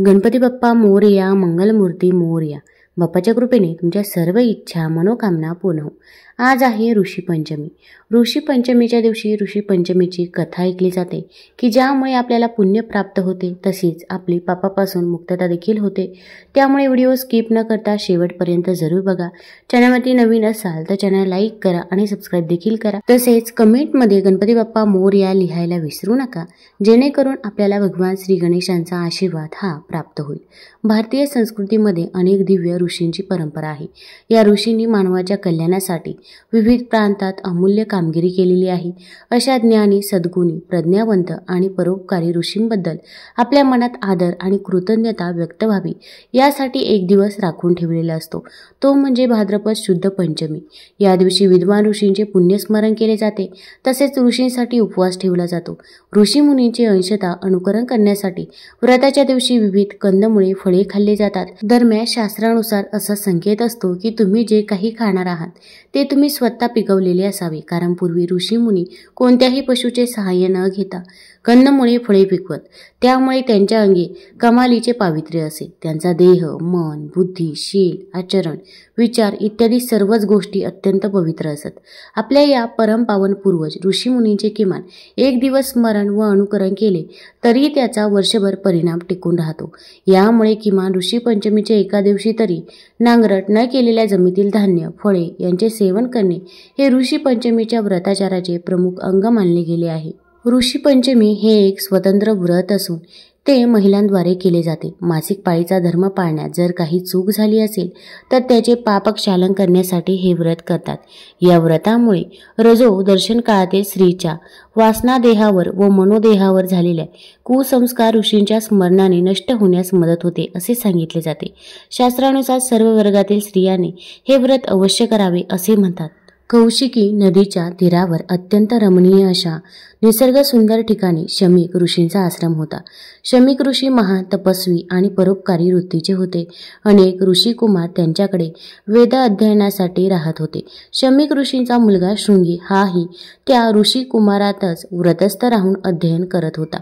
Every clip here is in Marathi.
गणपती बाप्पा मोरया, मंगलमूर्ती मोरया. बाप्पाच्या कृपेने तुमच्या सर्व इच्छा मनोकामना पूर्ण हो. आज आहे ऋषीपंचमी. ऋषीपंचमीच्या दिवशी ऋषीपंचमीची कथा ऐकली जाते की ज्यामुळे आपल्याला पुण्य प्राप्त होते, तसेच आपली पापापासून मुक्तता देखील होते. त्यामुळे व्हिडिओ स्किप न करता शेवटपर्यंत जरूर बघा. चॅनलवरती नवीन असाल तर चॅनल लाईक करा आणि सबस्क्राईब देखील करा. तसेच कमेंटमध्ये गणपती बाप्पा मोरया लिहायला विसरू नका, जेणेकरून आपल्याला भगवान श्री गणेशांचा आशीर्वाद हा प्राप्त होईल. भारतीय संस्कृतीमध्ये अनेक दिव्य ऋषींची परंपरा आहे. या ऋषींनी मानवाच्या कल्याणासाठी विविध प्रांतात अमूल्य कामगिरी केलेली आहे. अशा ज्ञानी, सद्गुणी, प्रज्ञावंत आणि परोपकारी ऋषींबद्दल आपल्या मनात आदर आणि कृतज्ञता व्यक्त व्हावी यासाठी एक दिवस राखून ठेवलेला असतो. तो म्हणजे भाद्रपद शुद्ध पंचमी. या दिवशी विद्वान ऋषींचे पुण्यस्मरण केले जाते. तसेच ऋषींसाठी उपवास ठेवला जातो. ऋषीमुनींचे अंशतः अनुकरण करण्यासाठी व्रताच्या दिवशी विविध कंदमुळे, फळे खाल्ले जातात. दरम्यान शास्त्रानुसार असा संकेत असतो की तुम्ही जे काही खाणार आहात ते तुम्ही स्वतः पिकवलेले असावे, कारण पूर्वी ऋषीमुनी कोणत्याही पशुचे सहाय्य न घेता कंदमुळे, फळे पिकवत. त्यामुळे त्यांच्या अंगी कमालीचे पावित्र्य असे. त्यांचा देह, मन, बुद्धी, शील, आचरण, विचार इत्यादी सर्वच गोष्टी अत्यंत पवित्र असत. आपल्या या परमपावन पूर्वज ऋषीमुनींचे किमान एक दिवस स्मरण व अनुकरण केले तरी त्याचा वर्षभर परिणाम टिकून राहतो. यामुळे किमान ऋषीपंचमीच्या एका दिवशी तरी नांगरट न केलेल्या जमिनीतील धान्य, फळे यांचे सेवन करणे हे ऋषीपंचमीच्या व्रताचाराचे प्रमुख अंग मानले गेले आहे. ऋषीपंचमी हे एक स्वतंत्र व्रत असून ते महिलांद्वारे केले जाते. मासिक पाळीचा धर्म पाळण्यात जर काही चूक झाली असेल तर त्याचे पापक्षालन करण्यासाठी हे व्रत करतात. या व्रतामुळे रजो दर्शन काळातील स्त्रीच्या वासनादेहावर व मनोदेहावर झालेल्या कुसंस्कार ऋषींच्या स्मरणाने नष्ट होण्यास मदत होते असे सांगितले जाते. शास्त्रानुसार सर्व वर्गातील स्त्रियांनी हे व्रत अवश्य करावे असे म्हणतात. कौशिकी नदीच्या तीरावर अत्यंत रमणीय अशा निसर्ग सुंदर ठिकाणी शमीक ऋषींचा आश्रम होता. शमीक ऋषी महान तपस्वी आणि परोपकारी वृत्तीचे होते. अनेक ऋषीकुमार त्यांच्याकडे वेद अध्ययनासाठी राहत होते. शमीक ऋषींचा मुलगा शृंगी हाही त्या ऋषीकुमारातच व्रतस्थ राहून अध्ययन करत होता.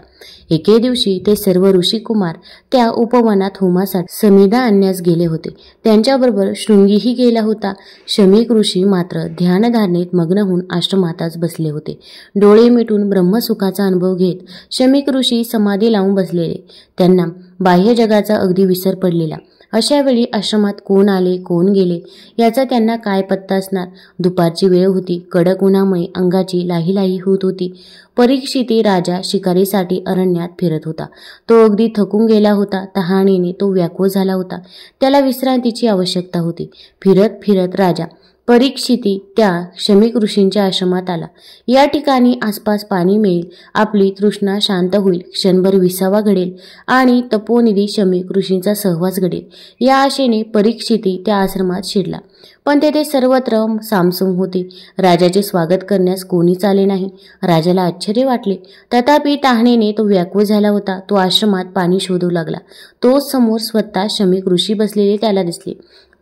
एके दिवशी ते सर्व ऋषीकुमार त्या उपवनात होमासाठी समिधा आणण्यास गेले होते. त्यांच्याबरोबर शृंगीही गेला होता. शमीक ऋषी मात्र ध्यानधारणेत मग्न होऊन आश्रमातच बसले होते. डोळे मिटून ब्रह्मसुखाचा अनुभव घेत शमीक ऋषी समाधी लावून बसलेले. त्यांना बाह्य जगाचा अगदी विसर पडलेला. अशा वेळी आश्रमात कोण आले, कोण गेले याचा त्यांना काय पत्ता असणार. दुपारची वेळ होती. कडक उन्हामुळे अंगाची लाहीलाही होत होती. परीक्षिती राजा शिकारीसाठी अरण्यात फिरत होता. तो अगदी थकून गेला होता. तहानेने तो व्याकुळ झाला होता. त्याला विश्रांतीची आवश्यकता होती. फिरत फिरत राजा परीक्षिती त्या शमीक ऋषींच्या आश्रमात आला. या ठिकाणी आसपास पाणी मिळेल, आपली तृष्णा शांत होईल, क्षणभर विसावा घडेल आणि तपोनिधी शमीक ऋषींचा सहवास घडेल या आशेने परीक्षिती त्या आश्रमात शिरला. पण तेथे सर्वत्र सामसूम होते. राजाचे स्वागत करण्यास कोणीच आले नाही. राजाला आश्चर्य वाटले. तथापि तहानेने तो व्याकुळ झाला होता. तो आश्रमात पाणी शोधू लागला. तो समोर स्वतः शमीक ऋषी बसलेले त्याला दिसले.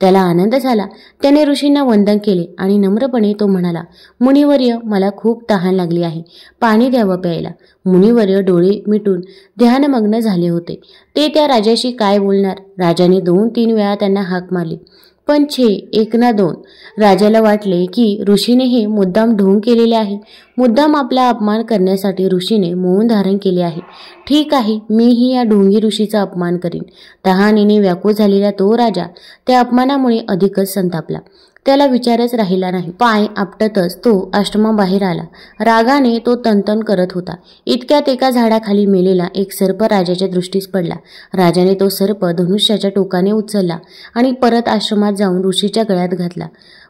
त्याला आनंद झाला. त्याने ऋषींना वंदन केले आणि नम्रपणे तो म्हणाला, मुनिवर्य, मला खूप तहान लागली आहे. पाणी द्यावं प्यायला. मुनिवर्य डोळे मिटून ध्यानमग्न झाले होते. ते त्या राजाशी काय बोलणार. राजाने 2-3 वेळा त्यांना हाक मारली, पण एक ना दोन. राजाला वाटले की ऋषीने हे मुद्दाम ढोंग केलेले आहे. मुद्दाम आपला अपमान करण्यासाठी ऋषीने मौन धारण केले आहे. ठीक आहे, मीही या ढोंगी ऋषीचा अपमान करीन. तहानेने व्याकुळ झालेला तो राजा त्या अपमानामुळे अधिकच संतापला. त्याला विचारच राहिला नाही. पाय आपटतच तो आश्रमाबाहेर आला. रागाने तो तनतन करत होता. इतक्यात एका झाडाखाली मेलेला एक सर्प राजाच्या दृष्टीस पडला. राजाने तो सर्प धनुष्याच्या टोकाने उचलला आणि परत आश्रमात जाऊन ऋषीच्या गळ्यात घातला.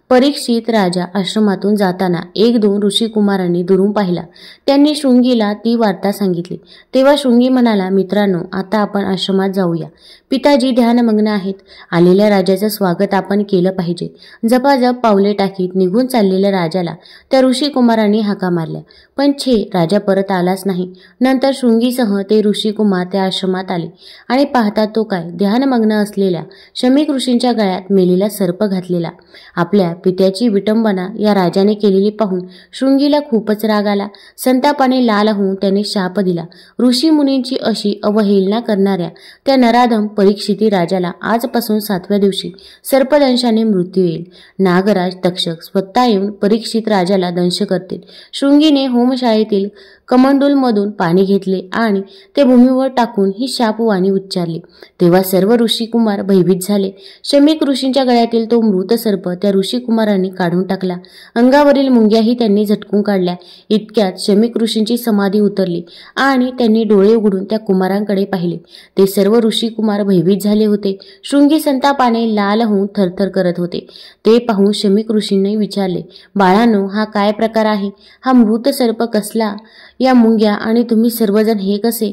परीक्षित राजा आश्रमातून जाताना 1-2 ऋषीकुमारांनी दुरून पाहिला. त्यांनी शृंगीला ती वार्ता सांगितली. तेव्हा शृंगी म्हणाला, मित्रांनो, आता आपण आश्रमात जाऊया. पिताजी ध्यानमग्न आहेत. आलेल्या राजाचं स्वागत आपण केलं पाहिजे. जपाजप पावले टाकीत निघून चाललेल्या राजाला त्या ऋषीकुमारांनी हाका मारल्या. पण राजा परत आलाच नाही. नंतर शृंगीसह ते ऋषीकुमार त्या आश्रमात आले आणि पाहतात तो काय, ध्यानमग्न असलेल्या शमीक ऋषींच्या गळ्यात मेलेला सर्प घातलेला. आपल्या पित्याची विटंबना या राजाने केलेली पाहून शृंगीला खूपच राग आला. संतापाने लाल होऊन त्याने शाप दिला. ऋषी मुनींची अशी अवहेलना करणाऱ्या त्या नराधम परीक्षिती राजाला आजपासून 7व्या दिवशी सर्पदंशाने मृत्यू येईल. नागराज तक्षक स्वतः येऊन परीक्षित राजाला दंश करतील. शृंगीने होमशाळेतील कमंडूलमधून पाणी घेतले आणि ते भूमीवर टाकून ही शापवाणी उच्चारली. तेव्हा सर्व ऋषिकुमार भयभीत झाले. शमीक ऋषींच्या गळ्यातील तो मृत सर्प त्या ऋषिकुमारांनी काढून टाकला. अंगावरील मुंग्याही त्यांनी झटकून काढल्या. इतक्यात शमीक ऋषींची समाधी उतरली आणि त्यांनी डोळे उघडून त्या कुमारांकडे पाहिले. ते सर्व ऋषिकुमार भयभीत झाले होते. शृंगी संतापाने लाल होऊन थरथर करत होते. ते पाहून शमीक ऋषींनी विचारले, बाळांनो, हा काय प्रकार आहे? हा मृत सर्प कसला? या मुंग्या आणि तुम्ही सर्वजण हे कसे?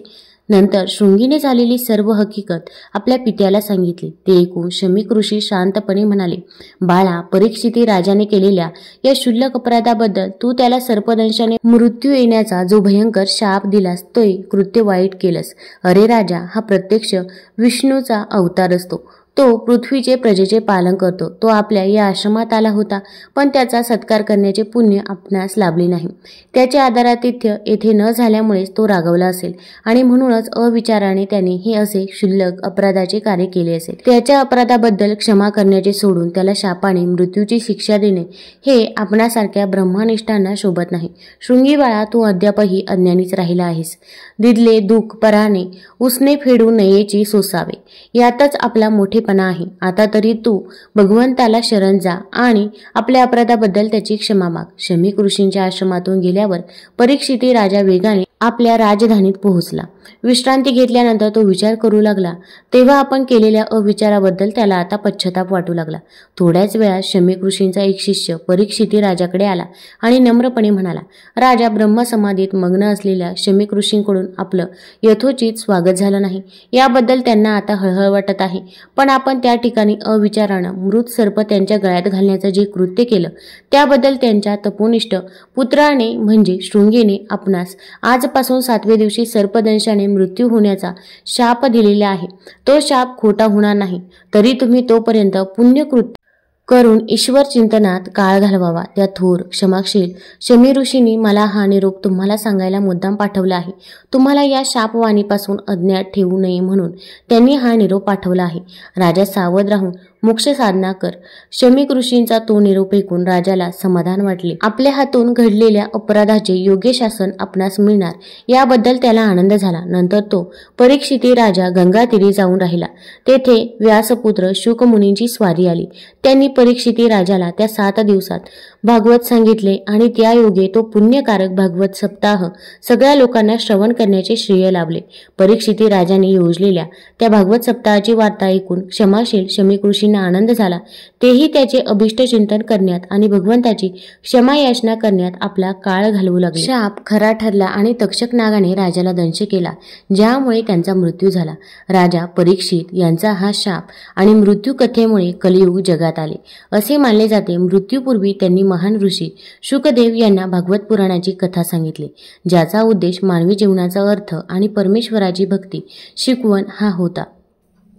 नंतर शृंगीने झालेली सर्व हकीकत आपल्या पित्याला सांगितली. ते ऐकून शमीक ऋषी शांतपणे म्हणाले, बाळा, परीक्षिती राजाने केलेल्या या क्षुल्लक अपराधाबद्दल तू त्याला सर्पदंशाने मृत्यू येण्याचा जो भयंकर शाप दिलास ते कृत्य वाईट केलंस. अरे राजा, हा प्रत्यक्ष विष्णूचा अवतार असतो. तो पृथ्वीचे प्रजेचे पालन करतो. तो आपल्या या आश्रमात आला होता, पण त्याचा सत्कार करण्याचे पुण्य आपणास लाभले नाही. त्याचे आदरातिथ्य येथे न झाल्यामुळेच तो रागवला असेल आणि म्हणूनच अविचाराने त्याने हे असे क्षुल्लक अपराधाचे कार्य केले असेल. त्याच्या अपराधाबद्दल क्षमा करण्याचे सोडून त्याला शापाने मृत्यूची शिक्षा देणे हे आपणासारख्या ब्रह्मनिष्ठांना शोभत नाही. शृंगी बाळा, तू अद्यापही अज्ञानीच राहिला आहेस. दिदले दुःख पराने उसने फेडू नयेची सोसावे, यातच आपला मोठेपणा आहे. आता तरी तू भगवंताला शरण जा आणि आपल्या अपराधाबद्दल त्याची क्षमा माग. शमीक ऋषींच्या आश्रमातून गेल्यावर परीक्षिती राजा वेगाने आपल्या राजधानीत पोहोचला. विश्रांती घेतल्यानंतर तो विचार करू लागला. तेव्हा आपण केलेल्या अविचाराबद्दल त्याला आता पश्चाताप वाटू लागला. थोड्याच वेळात शमीक ऋषींचा एक शिष्य परीक्षिती राजाकडे आला आणि नम्रपणे म्हणाला, राजा, ब्रह्मसमाधीत मग्न असलेल्या शमीक ऋषींकडून आपलं यथोचित स्वागत झालं नाही. याबद्दल त्यांना आता हळहळ वाटत आहे. पण आपण त्या ठिकाणी अविचारानं मृत सर्प त्यांच्या गळ्यात घालण्याचं जे कृत्य केलं त्याबद्दल त्यांच्या तपोनिष्ठ पुत्राने म्हणजे शृंगीने आपणास आजपासून 7व्या दिवशी सर्पदंशाने मृत्यू होण्याचा शाप दिलेला आहे. तो शाप खोटा होणार नाही. तरी तुम्ही तोपर्यंत पुण्यकृत्य करून ईश्वर चिंतनात काळ घालवावा. त्या थोर क्षमाशील शमी ऋषींनी मला हा निरोप तुम्हाला सांगायला मुद्दाम पाठवला आहे. तुम्हाला या शापवाणीपासून अज्ञात ठेवू नये म्हणून त्यांनी हा निरोप पाठवला आहे. राजा, सावध राहून मोक्ष साधना कर. शमीक ऋषींचा तो निरोप ऐकून राजाला समाधान वाटले. आपल्या हातून घडलेल्या अपराधाचे योग्य शासन आपणास मिळणार याबद्दल त्याला आनंद झाला. नंतर तो परीक्षिती राजा गंगातीरी जाऊन राहिला. तेथे व्यासपुत्र शुकमुनींची स्वारी आली. त्यांनी परीक्षिती राजाला त्या 7 दिवसात भागवत सांगितले आणि त्या योगे तो पुण्यकारक भागवत सप्ताह सगळ्या लोकांना श्रवण करण्याचे श्रेय लाभले. परीक्षिती राजाने योजलेल्या त्या भागवत सप्ताहाची वार्ता ऐकून क्षमाशील शमीक ऋषींना आनंद झाला. तेही त्याचे अभिष्ट चिंतन करण्यात आणि भगवंताची क्षमायाचना करण्यात आपला काळ घालवू लागले. शाप खरा ठरला आणि तक्षक नागाने राजाला दंश केला, ज्यामुळे त्यांचा मृत्यू झाला. राजा परीक्षित यांचा हा शाप आणि मृत्यू कथेमुळे कलियुग जगात आले असे मानले जाते. मृत्यूपूर्वी त्यांनी महान ऋषी शुकदेव यांना भागवत पुराणाची कथा सांगितली, ज्याचा उद्देश मानवी जीवनाचा अर्थ आणि परमेश्वराची भक्ती शिकवण हा होता.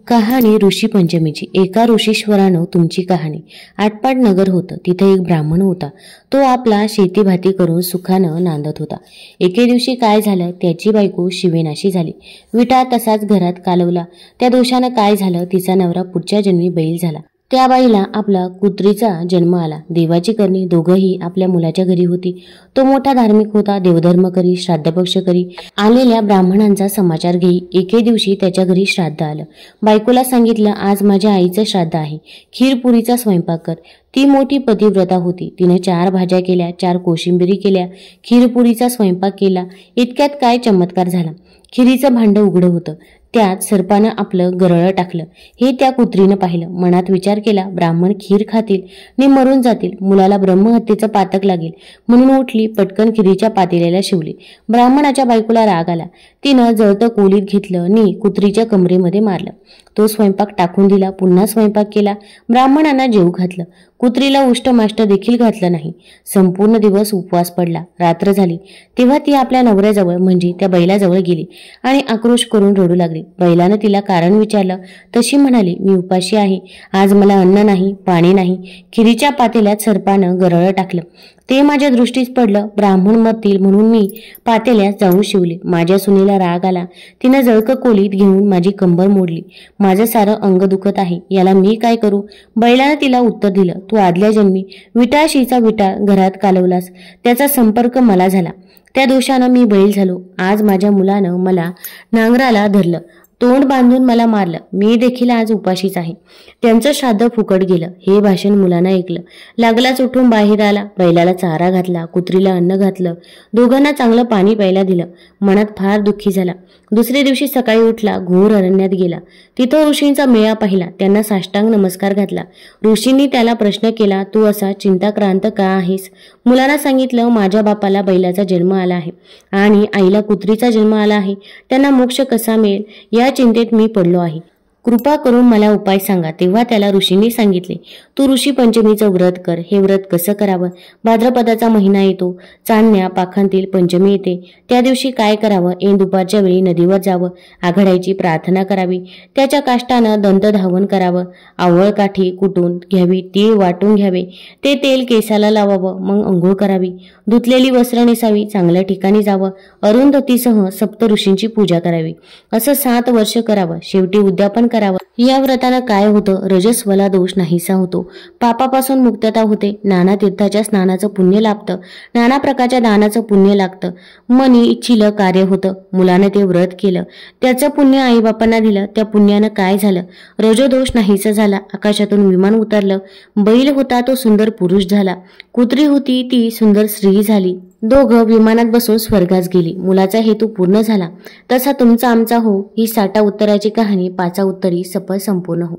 कहाणी ऋषी पंचमीची. एका ऋषीश्वरानं तुमची कहाणी. आटपाट नगर होतं. तिथे एक ब्राह्मण होता. तो आपला शेतीभाती करून सुखानं नांदत होता. एके दिवशी काय झालं, त्याची बायको शिवेनाशी झाली. विटा तसाच घरात कालवला. त्या दोषानं काय झालं, तिचा नवरा पुढच्या जन्मी बैल झाला. त्या बाईला आपला कुत्रीचा जन्म आला. देवाची करणी दोघंही आपल्या मुलाच्या घरी होती. तो मोठा धार्मिक होता. देवधर्म करी, श्राद्धपक्ष करी. आलेल्या ब्राह्मणांचा समाचार घेई. एके दिवशी त्याच्या घरी श्राद्ध आलं. बायकोला सांगितलं, आज माझ्या आईचं श्राद्ध आहे, खीरपुरीचा स्वयंपाक कर. ती मोठी पतिव्रता होती. तिने 4 भाज्या केल्या, 4 कोशिंबिरी केल्या, खीरपुरीचा स्वयंपाक केला. इतक्यात काय चमत्कार झाला. खिरीचं भांडं उघडं होतं. त्यात सर्पानं आपलं गरळं टाकलं. हे त्या कुत्रीनं पाहिलं. मनात विचार केला, ब्राह्मण खीर खातील नि मरून जातील, मुलाला ब्रह्महत्येचं पातक लागेल म्हणून उठली, पटकन खिरीच्या पातेल्याला शिवली. ब्राह्मणाच्या बायकोला राग आला. तिनं जळतं कोलीत घेतलं नि कुत्रीच्या कमरेमध्ये मारलं. तो स्वयंपाक टाकून दिला. पुन्हा स्वयंपाक केला. ब्राह्मणांना जेवू घातलं. कुत्रीला उष्टमाष्ट देखील घातलं नाही. संपूर्ण दिवस उपवास पडला. रात्र झाली तेव्हा ती आपल्या नवऱ्याजवळ म्हणजे त्या बैलाजवळ गेली आणि आक्रोश करून रडू लागली. बैलानं तिला कारण विचारलं. तशी म्हणाली, मी उपाशी आहे. आज मला अन्न नाही, पाणी नाही. खिरीच्या पातेल्यात सर्पानं गरळ टाकलं. ते माझ्या दृष्टीस पडलं. ब्राह्मण मरतील म्हणून मी पातेल्यात जाऊन शिवले. माझ्या सुनेला राग आला. तिनं जळक कोलीत घेऊन माझी कंबर मोडली. माझं सारं अंग दुखत आहे. याला मी काय करू? बैलानं तिला उत्तर दिलं, तू आदल्या जन्मी विटाळशीचा विटाळ घरात कालवलास. त्याचा संपर्क मला झाला. त्या दोषानं मी बैल झालो. आज माझ्या मुलानं मला नांगराला धरलं. तोंड बांधून मला मारलं. मी देखील आज उपाशीच आहे. त्यांचं श्राद्ध फुकट गेलं. हे भाषण मुलानं ऐकलं. लागलाच उठून बाहेर आला. बैलाला चारा घातला, कुत्रीला अन्न घातलं, दोघांना चांगलं पाणी प्यायला दिलं. मनात फार दुःखी झाला. दुसऱ्या दिवशी सकाळी उठला, घोर अरण्यात गेला. तिथं ऋषींचा मेळा पाहिला. त्यांना साष्टांग नमस्कार घातला. ऋषींनी त्याला प्रश्न केला, तू असा चिंताक्रांत का आहेस? मुलानं सांगितलं, माझ्या बापाला बैलाचा जन्म आला आहे आणि आईला कुत्रीचा जन्म आला आहे. त्यांना मोक्ष कसा मिळेल या चिंतेत मी पडलो आहे. कृपा करून मला उपाय सांगा. तेव्हा त्याला ऋषींनी सांगितले, तू ऋषी पंचमीचं व्रत कर. हे व्रत कसं करावं? भाद्रपदाचा महिना येतो. चांदण्या पाखांतील पंचमी येते. त्या दिवशी काय करावं? ऐन दुपारच्या वेळी नदीवर जावं. आघाड्याची प्रार्थना करावी. त्याच्या काष्टानं दंतधावन करावं. आवळ काठी कुटून घ्यावी. तीळ वाटून घ्यावे. ते तेल केसाला लावावं. मग अंघोळ करावी. धुतलेली वस्त्र नेसावी. चांगल्या ठिकाणी जावं. अरुंधतीसह सप्त ऋषींची पूजा करावी. असं 7 वर्ष करावं. शेवटी उद्यापन करावं. या व्रतानं काय होतं? रजस्वला दोष नाहीसा होतो. पापापासून मुक्तता होते. नाना तीर्थाच्या स्नानाचं पुण्य लाभतं. नाना प्रकारच्या दानाचं पुण्य लागतं. मनी इच्छिलं कार्य होतं. मुलानं ते व्रत केलं. त्याचं पुण्य आईबापांना दिलं. त्या पुण्यानं काय झालं? रजोदोष नाहीसा झाला. आकाशातून विमान उतरलं. बैल होता तो सुंदर पुरुष झाला. कुत्री होती ती सुंदर स्त्री झाली. दोघं विमानात बसून स्वर्गास गेली. मुलाचा हेतू पूर्ण झाला. तसा तुमचा आमचा हो ही 60 उत्तराची कहाणी 5 उत्तरी सफल संपूर्ण हो.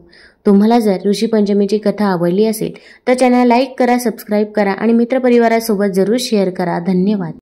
तुम्हाला जर ऋषी पंचमीची कथा आवडली असेल तर चॅनल लाईक करा, सबस्क्राईब करा आणि मित्रपरिवारासोबत जरूर शेअर करा. धन्यवाद.